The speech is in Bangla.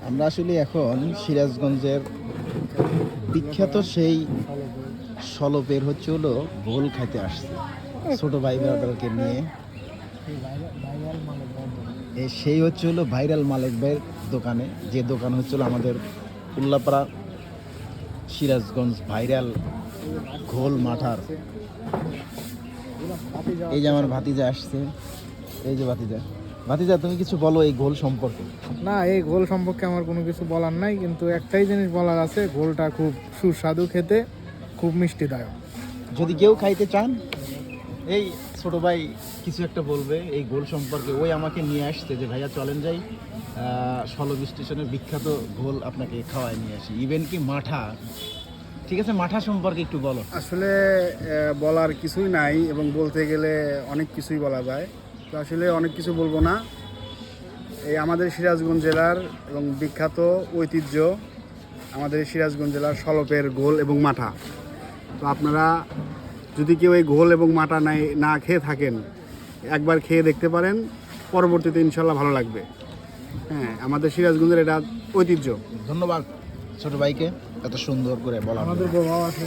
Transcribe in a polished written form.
আমরা আসলে এখন সিরাজগঞ্জের বিখ্যাত সেই সলপের হচ্ছে হলো গোল খাইতে আসছে ছোট ভাই ব্রাদারকে নিয়ে। সেই হচ্ছে হলো ভাইরাল মালিক ভাইয়ের দোকানে, যে দোকান হচ্ছে হলো আমাদের উল্লাপাড়া সিরাজগঞ্জ ভাইরাল ঘোল মাঠার। এই যে আমার ভাতিজা আসছে, এই যে ভাতিজা। ভাতিজা, তুমি কিছু বলো এই ঘোল সম্পর্কে। না, এই ঘোল সম্পর্কে আমার কোনো কিছু বলার নাই, কিন্তু একটাই জিনিস বলার আছে, ঘোলটা খুব সুস্বাদু খেতে, খুব মিষ্টিদায়ক। যদি কেউ খাইতে চান, এই ছোট ভাই কিছু একটা বলবে এই ঘোল সম্পর্কে। ওই আমাকে নিয়ে আসছে যে ভাইয়া চলেন যাই সলব স্টেশনের বিখ্যাত ঘোল আপনাকে খাওয়ায় নিয়ে আসি, ইভেন কি মাঠা। ঠিক আছে, মাঠা সম্পর্কে একটু বলো। আসলে বলার কিছুই নাই, এবং বলতে গেলে অনেক কিছুই বলা যায়, তো আসলে অনেক কিছু বলবো না। এই আমাদের সিরাজগঞ্জ জেলার এবং বিখ্যাত ঐতিহ্য আমাদের সিরাজগঞ্জ জেলার সলপের ঘোল এবং মাঠা। তো আপনারা যদি কেউ এই ঘোল এবং মাঠা না খেয়ে থাকেন, একবার খেয়ে দেখতে পারেন, পরবর্তীতে ইনশাল্লাহ ভালো লাগবে। হ্যাঁ, আমাদের সিরাজগঞ্জের এটা ঐতিহ্য। ধন্যবাদ ছোট ভাইকে এত সুন্দর করে বলা। আমাদের বউ আছে।